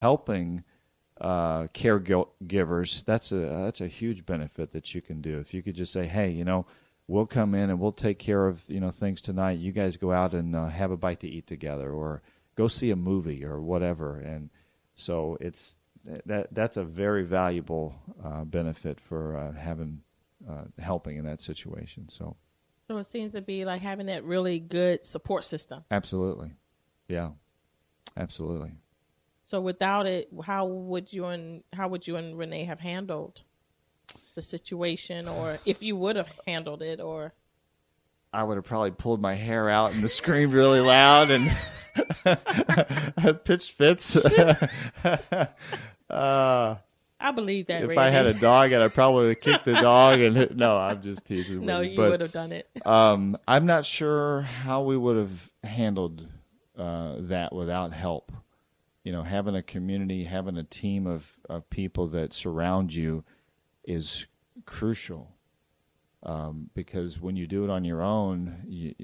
helping caregivers, that's a huge benefit that you can do. If you could just say, hey, we'll come in and we'll take care of things tonight. You guys go out and have a bite to eat together, or go see a movie or whatever. And so that's a very valuable benefit for having helping in that situation. So it seems to be like having that really good support system. absolutely, yeah, absolutely. So without it, how would you and Renee have handled the situation, or if you would have handled it, or I would have probably pulled my hair out and screamed really loud and pitched fits. I believe that. If Randy. I had a dog, I'd probably kick the dog and no, I'm just teasing. No, you would have done it. I'm not sure how we would have handled that without help. Having a community, having a team of people that surround you is crucial. Because when you do it on your own, we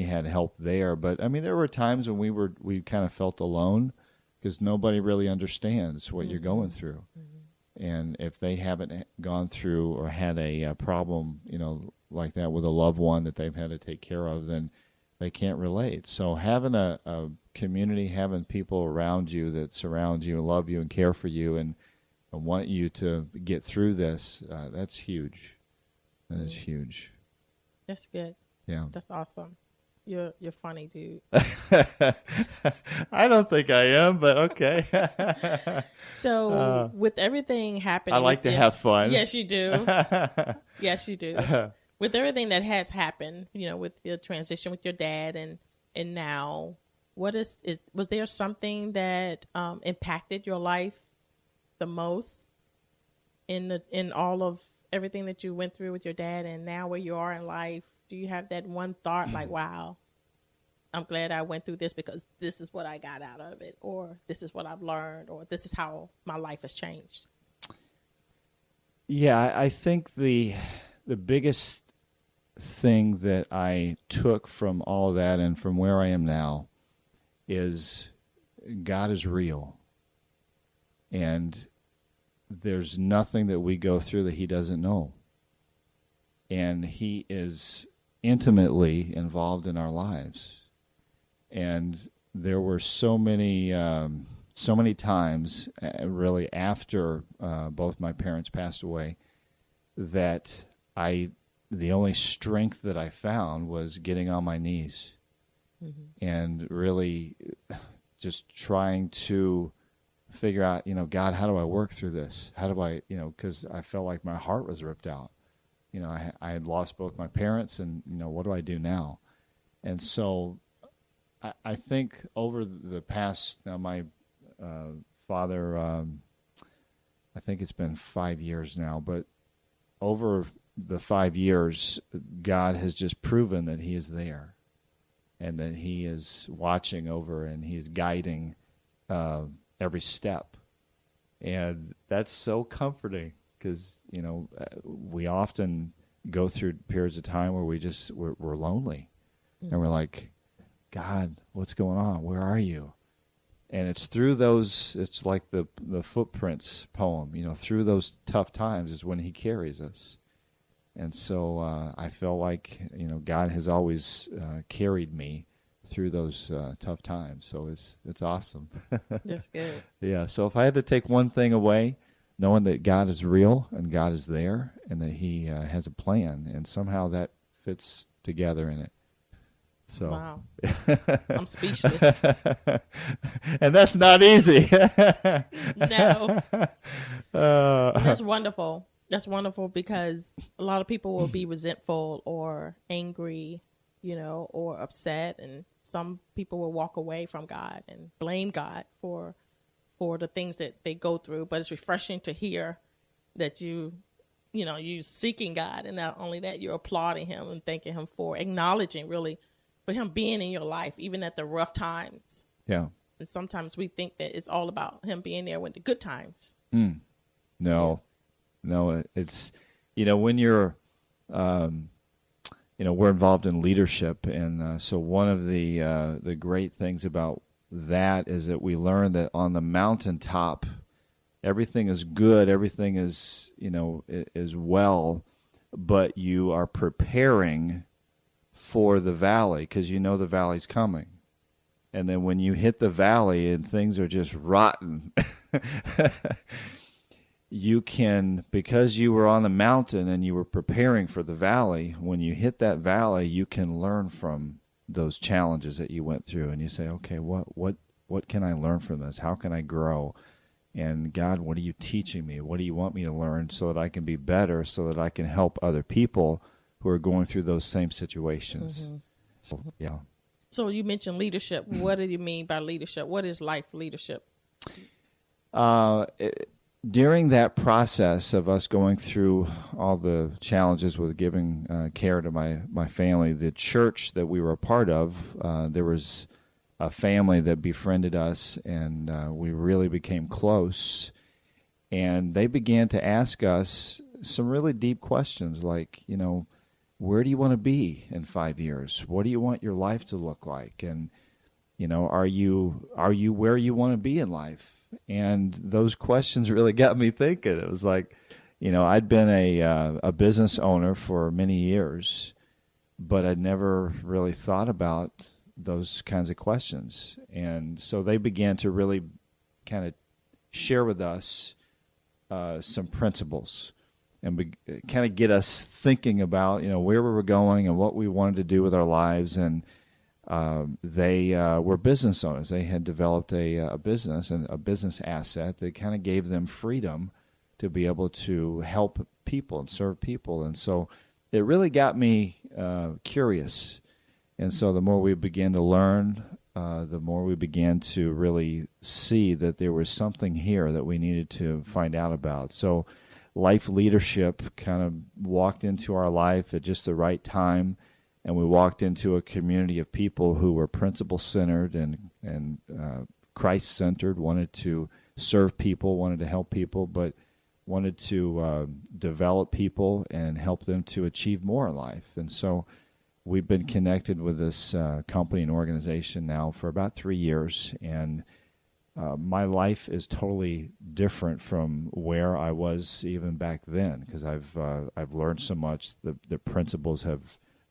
had help there, but there were times when we kind of felt alone because nobody really understands what you're going through. Mm-hmm. And if they haven't gone through or had a problem, like that with a loved one that they've had to take care of, then they can't relate. So having a community, having people around you that surround you and love you and care for you and want you to get through this, that's huge. That is huge. That's good. Yeah. That's awesome. You're funny, dude. I don't think I am, but okay. So with everything happening, I like to have fun. Yes, you do. Yes, you do. With everything that has happened, with your transition with your dad and now, was there something that impacted your life the most in all of everything that you went through with your dad and now where you are in life? Do you have that one thought like, wow, I'm glad I went through this because this is what I got out of it, or this is what I've learned, or this is how my life has changed? Yeah, I think the biggest thing that I took from all of that and from where I am now is God is real. And there's nothing that we go through that he doesn't know. And he is intimately involved in our lives. And there were so many times, really after both my parents passed away, that the only strength that I found was getting on my knees and really just trying to figure out, God, how do I work through this? How do I, because I felt like my heart was ripped out. I had lost both my parents, and, what do I do now? And so I think over the past, now my father, I think it's been 5 years now, but over the 5 years, God has just proven that he is there and that he is watching over and he's guiding every step. And that's so comforting because, we often go through periods of time where we're lonely and we're like, God, what's going on? Where are you? And it's through those, it's like the Footprints poem, through those tough times is when he carries us. And so I feel like, God has always carried me through those tough times. So it's awesome. That's good. Yeah, so if I had to take one thing away, knowing that God is real and God is there and that he has a plan, and somehow that fits together in it. So. Wow. I'm speechless. And that's not easy. No. That's wonderful. That's wonderful because a lot of people will be resentful or angry, or upset. And some people will walk away from God and blame God for the things that they go through. But it's refreshing to hear that you're seeking God. And not only that, you're applauding him and thanking him for acknowledging really for him being in your life, even at the rough times. Yeah. And sometimes we think that it's all about him being there when the good times. No, it's, when you're, we're involved in leadership. And so one of the great things about that is that we learn that on the mountaintop, everything is good, everything is, is well, but you are preparing for the valley because you know the valley's coming. And then when you hit the valley and things are just rotten, you can, because you were on the mountain and you were preparing for the valley, when you hit that valley, you can learn from those challenges that you went through. And you say, okay, what can I learn from this? How can I grow? And God, what are you teaching me? What do you want me to learn so that I can be better, so that I can help other people who are going through those same situations? Mm-hmm. So, yeah. So you mentioned leadership. What do you mean by leadership? What is life leadership? During that process of us going through all the challenges with giving care to my family, the church that we were a part of, there was a family that befriended us, and we really became close. And they began to ask us some really deep questions like, where do you want to be in 5 years? What do you want your life to look like? And, are you where you want to be in life? And those questions really got me thinking. It was like, I'd been a business owner for many years, but I'd never really thought about those kinds of questions. And so they began to really kind of share with us some principles and kind of get us thinking about, where we were going and what we wanted to do with our lives. And they were business owners. They had developed a business and a business asset that kind of gave them freedom to be able to help people and serve people. And so it really got me curious. And so the more we began to learn, the more we began to really see that there was something here that we needed to find out about. So life leadership kind of walked into our life at just the right time, and we walked into a community of people who were principle-centered and Christ-centered, wanted to serve people, wanted to help people, but wanted to develop people and help them to achieve more in life. And so we've been connected with this company and organization now for about 3 years, and my life is totally different from where I was even back then, because I've learned so much. The principles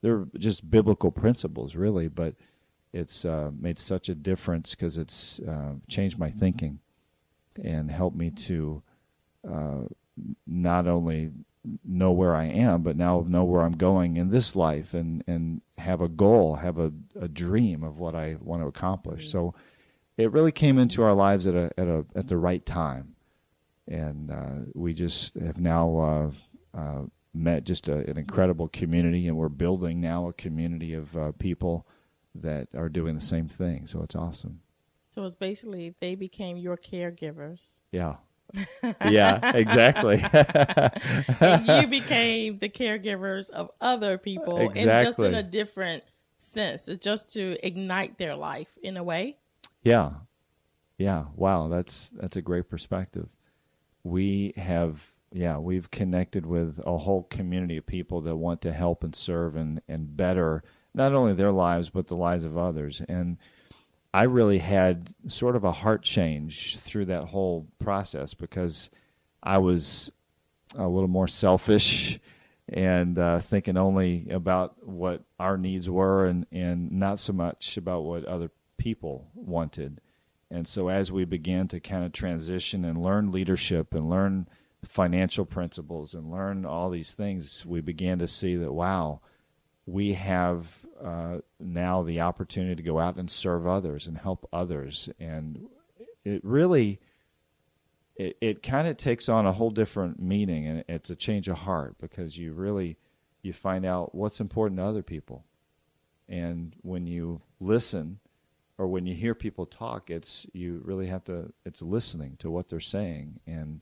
they're just biblical principles, really, but it's made such a difference because it's changed my thinking and helped me to not only know where I am, but now know where I'm going in this life and have a goal, have a dream of what I want to accomplish. Mm-hmm. So it really came into our lives at the right time, and we just have now met just an incredible community, and we're building now a community of people that are doing the same thing. So it's awesome. So it's basically they became your caregivers. Yeah. Yeah, exactly. And you became the caregivers of other people, exactly. And just in a different sense. It's just to ignite their life in a way. Yeah. Wow, that's a great perspective. We've connected with a whole community of people that want to help and serve and better not only their lives but the lives of others. And I really had sort of a heart change through that whole process because I was a little more selfish and thinking only about what our needs were and not so much about what other people wanted. And so as we began to kind of transition and learn leadership and learn financial principles and learn all these things, we began to see that, wow, we have now the opportunity to go out and serve others and help others. And it really, it kind of takes on a whole different meaning, and it's a change of heart because you find out what's important to other people. And when you listen or when you hear people talk, it's listening to what they're saying. And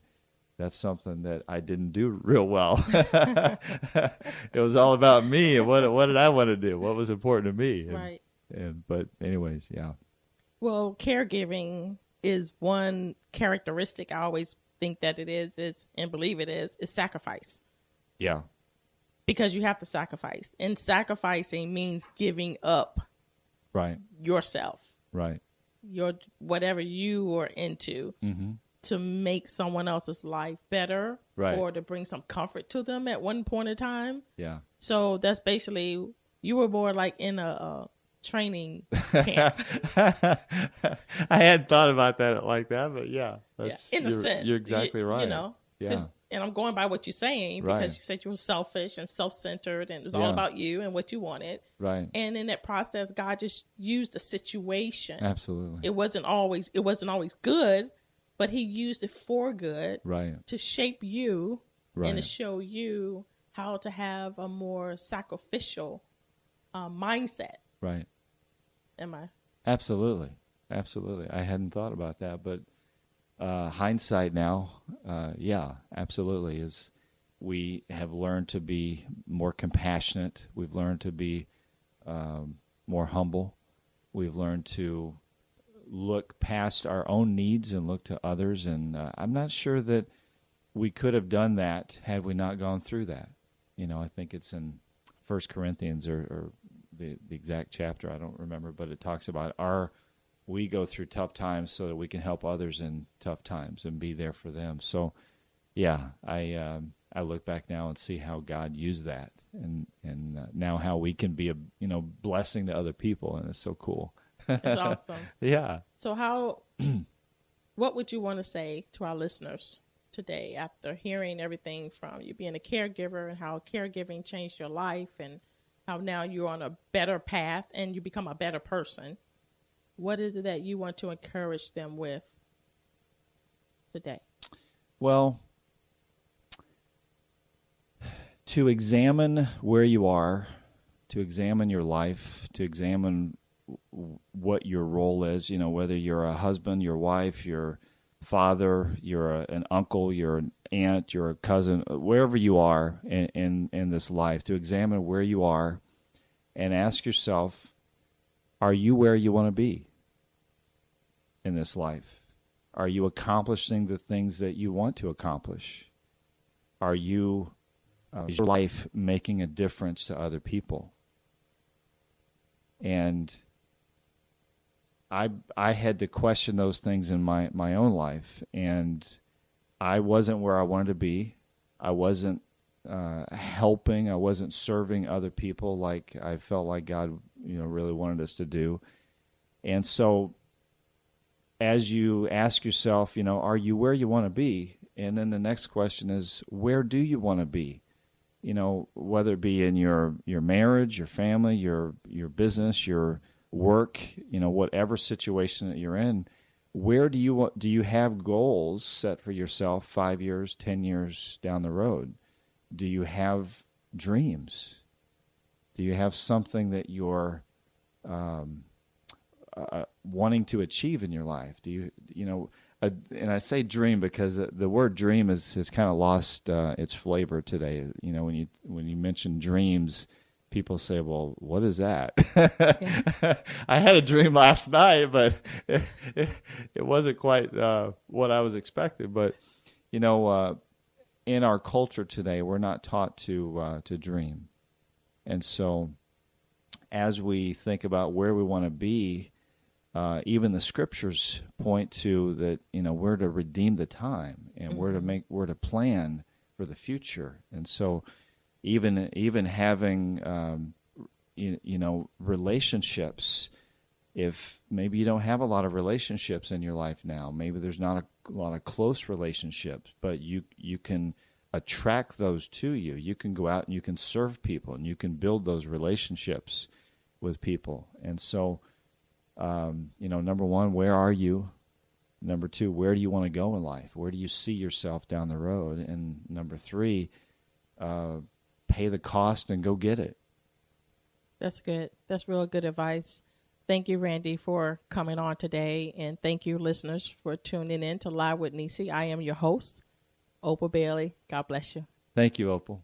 that's something that I didn't do real well. It was all about me and what did I want to do? What was important to me? Right. But anyways, yeah. Well, caregiving is one characteristic. I always think that it is and believe it is sacrifice. Yeah. Because you have to sacrifice. And sacrificing means giving up right. yourself. Right. your whatever you are into to make someone else's life better, right, or to bring some comfort to them at one point in time. Yeah. So that's basically, you were more like in a training camp. I hadn't thought about that like that, but yeah, in a sense, you're exactly right. You know, yeah. And I'm going by what you're saying, because Right. you said you were selfish and self-centered, and it was Yeah. all about you and what you wanted. Right. And in that process, God just used the situation. Absolutely. It wasn't always good, but He used it for good. Right. To shape you, Right. and to show you how to have a more sacrificial mindset. Right. Am I? Absolutely. Absolutely. I hadn't thought about that, but hindsight now, yeah, absolutely, is we have learned to be more compassionate. We've learned to be more humble. We've learned to look past our own needs and look to others. And I'm not sure that we could have done that had we not gone through that. You know, I think it's in 1 Corinthians or the exact chapter, I don't remember, but it talks about we go through tough times so that we can help others in tough times and be there for them. So, yeah, I look back now and see how God used that, and now how we can be a blessing to other people, and it's so cool. It's awesome. Yeah. So what would you want to say to our listeners today after hearing everything from you being a caregiver and how caregiving changed your life and how now you're on a better path and you become a better person? What is it that you want to encourage them with today? Well, to examine where you are, to examine your life, to examine what your role is, whether you're a husband, your wife, your father, you're an uncle, you're an aunt, you're a cousin, wherever you are in this life, to examine where you are and ask yourself, are you where you want to be in this life? Are you accomplishing the things that you want to accomplish? Are you, is your life making a difference to other people? And I had to question those things in my own life, and I wasn't where I wanted to be. I wasn't helping. I wasn't serving other people like I felt like God, really wanted us to do. And so, as you ask yourself, are you where you want to be? And then the next question is, where do you want to be? Whether it be in your marriage, your family, your business, your work, whatever situation that you're in, where do you have goals set for yourself 5 years, 10 years down the road? Do you have dreams? Do you have something that you're wanting to achieve in your life? Do you and I say dream because the word dream has kind of lost its flavor today. When you mention dreams, people say, well, what is that? Yeah. I had a dream last night, but it wasn't quite what I was expecting. But, in our culture today, we're not taught to dream. And so as we think about where we want to be, even the scriptures point to that, we're to redeem the time, and we're to plan for the future. And so even having relationships, if maybe you don't have a lot of relationships in your life now, maybe there's not a lot of close relationships, but you can attract those to you. You can go out and you can serve people, and you can build those relationships with people. And so number one, where are you? Number two, where do you want to go in life? Where do you see yourself down the road? And number three, pay the cost and go get it. That's good. That's real good advice. Thank you, Randy, for coming on today. And thank you, listeners, for tuning in to Live with Necee. I am your host, Opal Bailey. God bless you. Thank you, Opal.